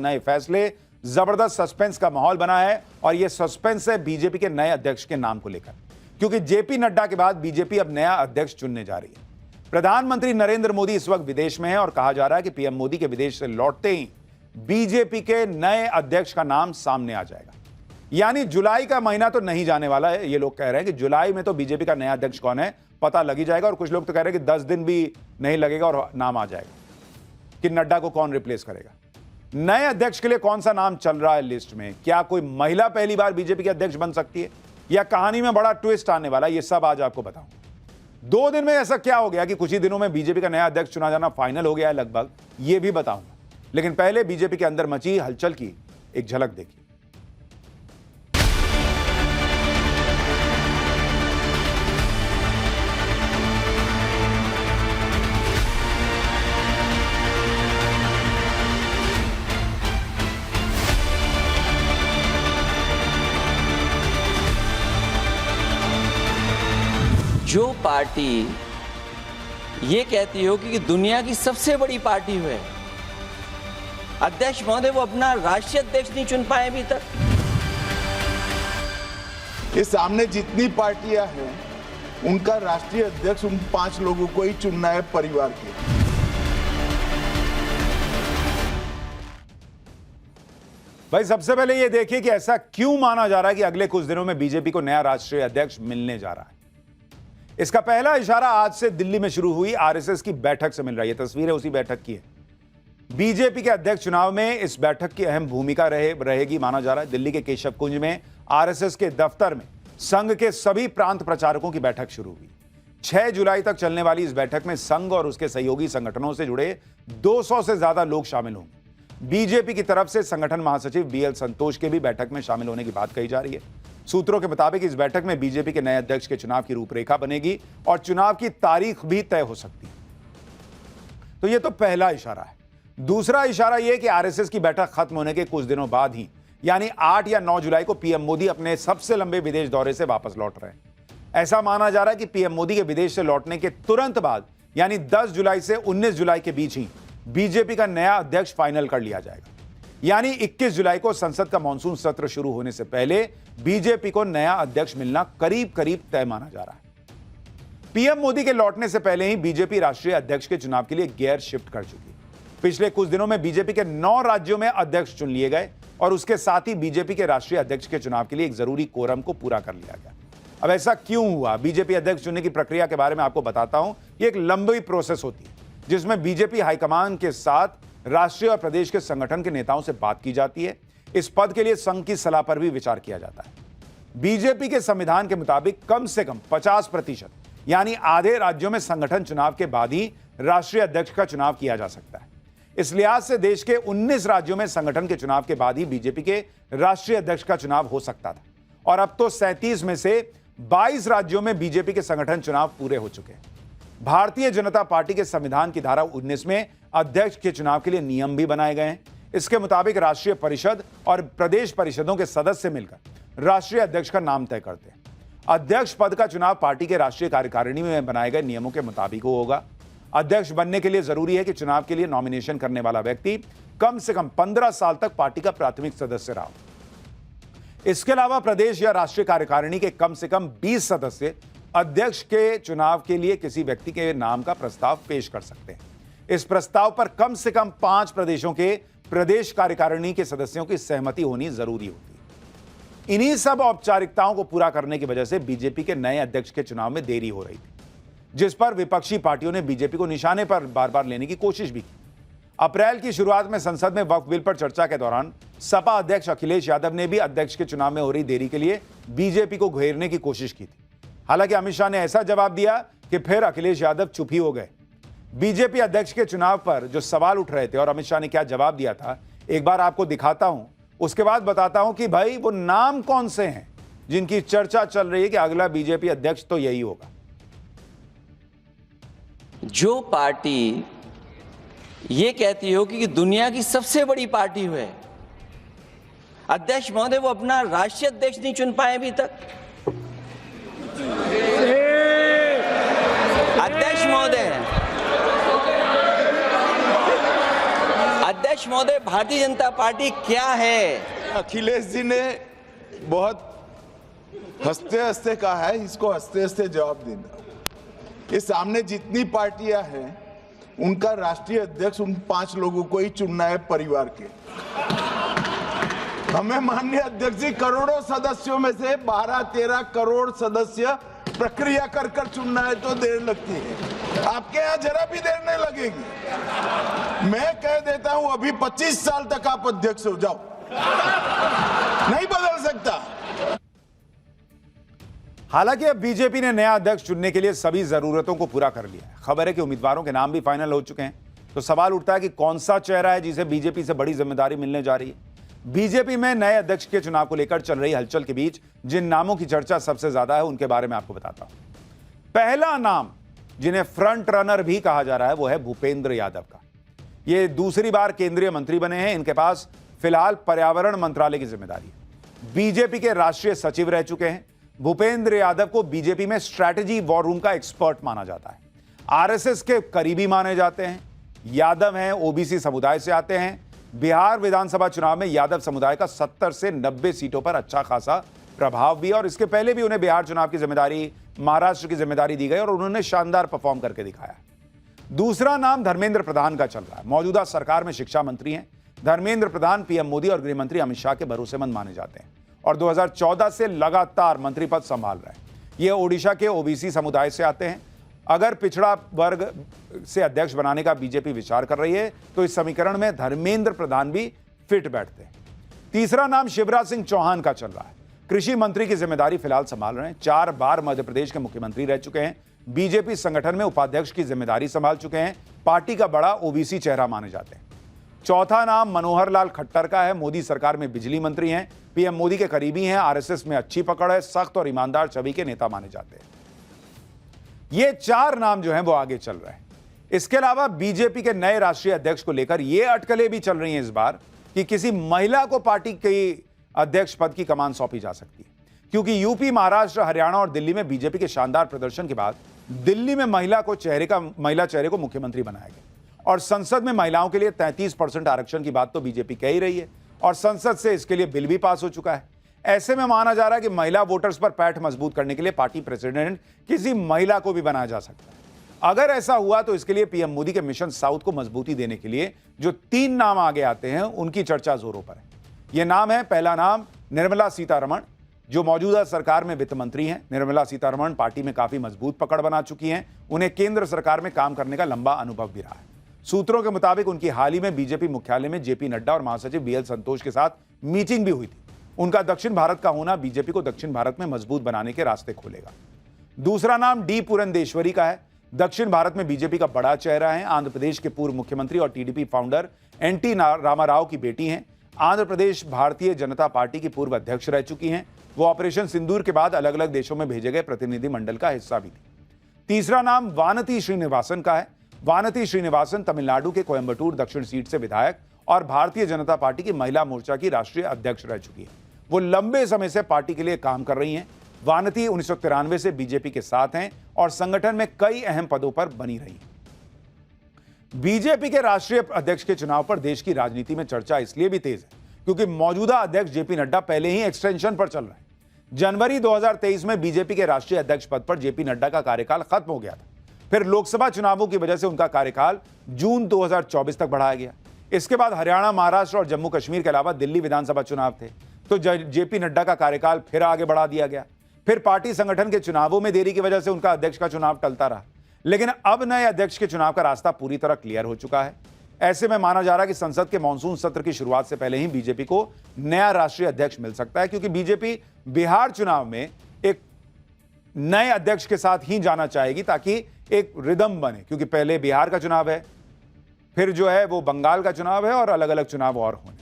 नए फैसले, जबरदस्त सस्पेंस का माहौल बना है और यह सस्पेंस है बीजेपी के नए अध्यक्ष के नाम को लेकर, क्योंकि जेपी नड्डा के बाद बीजेपी अब नया अध्यक्ष चुनने जा रही है। प्रधानमंत्री नरेंद्र मोदी इस वक्त विदेश में है और कहा जा रहा है कि पीएम मोदी के विदेश से लौटते ही बीजेपी के नए अध्यक्ष का नाम सामने आ जाएगा। यानी जुलाई का महीना तो नहीं जाने वाला है। ये लोग कह रहे हैं कि जुलाई में तो बीजेपी का नया अध्यक्ष कौन है पता लग ही जाएगा, और कुछ लोग तो कह रहे हैं कि 10 दिन भी नहीं लगेगा और नाम आ जाएगा कि नड्डा को कौन रिप्लेस करेगा। नए अध्यक्ष के लिए कौन सा नाम चल रहा है लिस्ट में? क्या कोई महिला पहली बार बीजेपी के अध्यक्ष बन सकती है, या कहानी में बड़ा ट्विस्ट आने वाला है? ये सब आज आपको बताऊं। 2 दिन में ऐसा क्या हो गया कि कुछ ही दिनों में बीजेपी का नया अध्यक्ष चुना जाना फाइनल हो गया है लगभग, ये भी बताऊंगा। लेकिन पहले बीजेपी के अंदर मची हलचल की एक झलक देखिए। जो पार्टी ये कहती हो कि दुनिया की सबसे बड़ी पार्टी है, अध्यक्ष महोदय वो अपना राष्ट्रीय अध्यक्ष नहीं चुन पाए अभी तक। ये सामने जितनी पार्टियां हैं उनका राष्ट्रीय अध्यक्ष उन 5 लोगों को ही चुनना है परिवार के। भाई सबसे पहले ये देखिए कि ऐसा क्यों माना जा रहा है कि अगले कुछ दिनों में बीजेपी को नया राष्ट्रीय अध्यक्ष मिलने जा रहा है। इसका पहला इशारा आज से दिल्ली में शुरू हुई आरएसएस की बैठक से मिल रहा है। ये तस्वीर है उसी बैठक की है। बीजेपी के अध्यक्ष चुनाव में इस बैठक की अहम भूमिका रहेगी माना जा रहा है। दिल्ली के केशव कुंज में आरएसएस के दफ्तर में संघ के सभी प्रांत प्रचारकों की बैठक शुरू हुई। 6 जुलाई तक चलने वाली इस बैठक में संघ और उसके सहयोगी संगठनों से जुड़े 200 से ज्यादा लोग शामिल होंगे। बीजेपी की तरफ से संगठन महासचिव बीएल संतोष के भी बैठक में शामिल होने की बात कही जा रही है। सूत्रों के मुताबिक इस बैठक में बीजेपी के नए अध्यक्ष के चुनाव की रूपरेखा बनेगी और चुनाव की तारीख भी तय हो सकती है। तो यह तो पहला इशारा है। दूसरा इशारा यह कि आरएसएस की बैठक खत्म होने के कुछ दिनों बाद ही यानी 8 या 9 जुलाई को पीएम मोदी अपने सबसे लंबे विदेश दौरे से वापस लौट रहे हैं। ऐसा माना जा रहा है कि पीएम मोदी के विदेश से लौटने के तुरंत बाद यानी 10 जुलाई से 19 जुलाई के बीच ही बीजेपी का नया अध्यक्ष फाइनल कर लिया जाएगा। यानी 21 जुलाई को संसद का मॉनसून सत्र शुरू होने से पहले बीजेपी को नया अध्यक्ष मिलना करीब करीब तय माना जा रहा है। पीएम मोदी के लौटने से पहले ही बीजेपी राष्ट्रीय अध्यक्ष के चुनाव के लिए गियर शिफ्ट कर चुकी। पिछले कुछ दिनों में बीजेपी के 9 राज्यों में अध्यक्ष चुन लिए गए और उसके साथ ही बीजेपी के राष्ट्रीय अध्यक्ष के चुनाव के लिए एक जरूरी कोरम को पूरा कर लिया गया। अब ऐसा क्यों हुआ? बीजेपी अध्यक्ष चुनने की प्रक्रिया के बारे में आपको बताता हूं। यह एक लंबी प्रोसेस होती है जिसमें बीजेपी हाईकमान के साथ राष्ट्रीय और प्रदेश के संगठन के नेताओं से बात की जाती है। इस पद के लिए संघ की सलाह पर भी विचार किया जाता है। बीजेपी के संविधान के मुताबिक कम से कम 50% यानी आधे राज्यों में संगठन चुनाव के बाद ही राष्ट्रीय अध्यक्ष का चुनाव किया जा सकता है। इस लिहाज से देश के 19 राज्यों में संगठन के चुनाव के बाद ही बीजेपी के राष्ट्रीय अध्यक्ष का चुनाव हो सकता था, और अब तो 37 में से 22 राज्यों में बीजेपी के संगठन चुनाव पूरे हो चुके हैं। भारतीय जनता पार्टी के संविधान की धारा 19 में अध्यक्ष के चुनाव के लिए नियम भी बनाए गए हैं। इसके मुताबिक राष्ट्रीय परिषद और प्रदेश परिषदों के सदस्य मिलकर राष्ट्रीय अध्यक्ष का नाम तय करते हैं। अध्यक्ष पद का चुनाव पार्टी के राष्ट्रीय कार्यकारिणी में बनाए गए नियमों के मुताबिक होगा। अध्यक्ष बनने के लिए जरूरी है कि चुनाव के लिए नॉमिनेशन करने वाला व्यक्ति कम से कम 15 साल तक पार्टी का प्राथमिक सदस्य रहा हो। इसके अलावा प्रदेश या राष्ट्रीय कार्यकारिणी के कम से कम 20 सदस्य अध्यक्ष के चुनाव के लिए किसी व्यक्ति के नाम का प्रस्ताव पेश कर सकते हैं। इस प्रस्ताव पर कम से कम 5 प्रदेशों के प्रदेश कार्यकारिणी के सदस्यों की सहमति होनी जरूरी होती है। इन्हीं सब औपचारिकताओं को पूरा करने की वजह से बीजेपी के नए अध्यक्ष के चुनाव में देरी हो रही थी, जिस पर विपक्षी पार्टियों ने बीजेपी को निशाने पर बार बार लेने की कोशिश भी की। अप्रैल की शुरुआत में संसद में वक्फ बिल पर चर्चा के दौरान सपा अध्यक्ष अखिलेश यादव ने भी अध्यक्ष के चुनाव में हो रही देरी के लिए बीजेपी को घेरने की कोशिश की थी। हालांकि अमित शाह ने ऐसा जवाब दिया कि फिर अखिलेश यादव चुप ही हो गए। बीजेपी अध्यक्ष के चुनाव पर जो सवाल उठ रहे थे और अमित शाह ने क्या जवाब दिया था, एक बार आपको दिखाता हूं, उसके बाद बताता हूं कि भाई वो नाम कौन से हैं जिनकी चर्चा चल रही है कि अगला बीजेपी अध्यक्ष तो यही होगा। जो पार्टी ये कहती हो कि दुनिया की सबसे बड़ी पार्टी है, अध्यक्ष महोदय वो अपना राष्ट्रीय अध्यक्ष नहीं चुन पाए अभी तक। अध्यक्ष अध्यक्ष महोदय, भारतीय जनता पार्टी क्या है? अखिलेश जी ने बहुत हंसते हंसते कहा है, इसको हंसते हंसते जवाब देना। ये सामने जितनी पार्टियां हैं उनका राष्ट्रीय अध्यक्ष उन 5 लोगों को ही चुनना है परिवार के। हमें माननीय अध्यक्ष जी करोड़ों सदस्यों में से 12-13 करोड़ सदस्य प्रक्रिया कर कर चुनना है तो देर लगती है, आपके यहाँ जरा भी देर नहीं लगेगी। मैं कह देता हूं अभी 25 साल तक आप अध्यक्ष हो जाओ, नहीं बदल सकता। हालांकि अब बीजेपी ने नया अध्यक्ष चुनने के लिए सभी जरूरतों को पूरा कर लिया है। खबर है कि उम्मीदवारों के नाम भी फाइनल हो चुके हैं। तो सवाल उठता है कि कौन सा चेहरा है जिसे बीजेपी से बड़ी जिम्मेदारी मिलने जा रही है। बीजेपी में नए अध्यक्ष के चुनाव को लेकर चल रही हलचल के बीच जिन नामों की चर्चा सबसे ज्यादा है उनके बारे में आपको बताता हूं। पहला नाम जिन्हें फ्रंट रनर भी कहा जा रहा है वो है भूपेंद्र यादव का। ये दूसरी बार केंद्रीय मंत्री बने हैं। इनके पास फिलहाल पर्यावरण मंत्रालय की जिम्मेदारी है। बीजेपी के राष्ट्रीय सचिव रह चुके हैं। भूपेंद्र यादव को बीजेपी में स्ट्रैटेजी वॉर रूम का एक्सपर्ट माना जाता है। आरएसएस के करीबी माने जाते हैं। यादव हैं, ओबीसी समुदाय से आते हैं। बिहार विधानसभा चुनाव में यादव समुदाय का 70 से 90 सीटों पर अच्छा खासा प्रभाव भी, और इसके पहले भी उन्हें बिहार चुनाव की जिम्मेदारी, महाराष्ट्र की जिम्मेदारी दी गई और उन्होंने शानदार परफॉर्म करके दिखाया। दूसरा नाम धर्मेंद्र प्रधान का चल रहा है। मौजूदा सरकार में शिक्षा मंत्री हैं। धर्मेंद्र प्रधान पीएम मोदी और गृह मंत्री अमित शाह के भरोसेमंद माने जाते हैं और 2014 से लगातार मंत्री पद संभाल रहे हैं। ये ओडिशा के ओबीसी समुदाय से आते हैं। अगर पिछड़ा वर्ग से अध्यक्ष बनाने का बीजेपी विचार कर रही है तो इस समीकरण में धर्मेंद्र प्रधान भी फिट बैठते हैं। तीसरा नाम शिवराज सिंह चौहान का चल रहा है। कृषि मंत्री की जिम्मेदारी फिलहाल संभाल रहे हैं। 4 बार मध्य प्रदेश के मुख्यमंत्री रह चुके हैं। बीजेपी संगठन में उपाध्यक्ष की जिम्मेदारी संभाल चुके हैं। पार्टी का बड़ा ओबीसी चेहरा माने जाते हैं। चौथा नाम मनोहर लाल खट्टर का है। मोदी सरकार में बिजली मंत्री हैं। पीएम मोदी के करीबी हैं। आरएसएस में अच्छी पकड़ है। सख्त और ईमानदार छवि के नेता माने जाते हैं। ये 4 नाम जो हैं वो आगे चल रहे हैं। इसके अलावा बीजेपी के नए राष्ट्रीय अध्यक्ष को लेकर ये अटकलें भी चल रही हैं इस बार कि किसी महिला को पार्टी के अध्यक्ष पद की कमान सौंपी जा सकती है, क्योंकि यूपी, महाराष्ट्र, हरियाणा और दिल्ली में बीजेपी के शानदार प्रदर्शन के बाद दिल्ली में महिला चेहरे को मुख्यमंत्री बनाया गया और संसद में महिलाओं के लिए 33% आरक्षण की बात तो बीजेपी कह ही रही है और संसद से इसके लिए बिल भी पास हो चुका है। ऐसे में माना जा रहा है कि महिला वोटर्स पर पैठ मजबूत करने के लिए पार्टी प्रेसिडेंट किसी महिला को भी बनाया जा सकता है। अगर ऐसा हुआ तो इसके लिए पीएम मोदी के मिशन साउथ को मजबूती देने के लिए जो 3 नाम आगे आते हैं उनकी चर्चा जोरों पर है। यह नाम है, पहला नाम निर्मला सीतारमण, जो मौजूदा सरकार में वित्त मंत्री हैं। निर्मला सीतारमण पार्टी में काफी मजबूत पकड़ बना चुकी हैं। उन्हें केंद्र सरकार में काम करने का लंबा अनुभव भी रहा है। सूत्रों के मुताबिक उनकी हाल ही में बीजेपी मुख्यालय में जेपी नड्डा और महासचिव बीएल संतोष के साथ मीटिंग भी हुई थी। उनका दक्षिण भारत का होना बीजेपी को दक्षिण भारत में मजबूत बनाने के रास्ते खोलेगा। दूसरा नाम डी पुरंदेश्वरी का है। दक्षिण भारत में बीजेपी का बड़ा चेहरा है। आंध्र प्रदेश के पूर्व मुख्यमंत्री और टीडीपी फाउंडर एनटी रामाराव की बेटी हैं। आंध्र प्रदेश भारतीय जनता पार्टी की पूर्व अध्यक्ष रह चुकी हैं। वो ऑपरेशन सिंदूर के बाद अलग अलग देशों में भेजे गए प्रतिनिधि मंडल का हिस्सा भी थी। तीसरा नाम वानती श्रीनिवासन का है। वानती श्रीनिवासन तमिलनाडु के कोयंबटूर दक्षिण सीट से विधायक और भारतीय जनता पार्टी की महिला मोर्चा की राष्ट्रीय अध्यक्ष रह चुकी है। वो लंबे समय से पार्टी के लिए काम कर रही हैं। वानती 1993 से बीजेपी के साथ हैं और संगठन में कई अहम पदों पर बनी रही हैं। बीजेपी के राष्ट्रीय अध्यक्ष के चुनाव पर देश की राजनीति में चर्चा इसलिए भी तेज है क्योंकि मौजूदा अध्यक्ष जेपी नड्डा पहले ही एक्सटेंशन पर चल रहे हैं। जनवरी 2023 में बीजेपी के राष्ट्रीय अध्यक्ष पद पर जेपी नड्डा का कार्यकाल खत्म हो गया था। फिर लोकसभा चुनावों की वजह से उनका कार्यकाल जून 2024 तक बढ़ाया गया। इसके बाद हरियाणा, महाराष्ट्र और जम्मू कश्मीर के अलावा दिल्ली विधानसभा चुनाव थे तो जेपी नड्डा का कार्यकाल फिर आगे बढ़ा दिया गया। फिर पार्टी संगठन के चुनावों में देरी की वजह से उनका अध्यक्ष का चुनाव टलता रहा। लेकिन अब नए अध्यक्ष के चुनाव का रास्ता पूरी तरह क्लियर हो चुका है। ऐसे में माना जा रहा है कि संसद के मॉनसून सत्र की शुरुआत से पहले ही बीजेपी को नया राष्ट्रीय अध्यक्ष मिल सकता है, क्योंकि बीजेपी बिहार चुनाव में एक नए अध्यक्ष के साथ ही जाना चाहेगी ताकि एक रिदम बने, क्योंकि पहले बिहार का चुनाव है, फिर जो है वो बंगाल का चुनाव है और अलग अलग चुनाव और होने।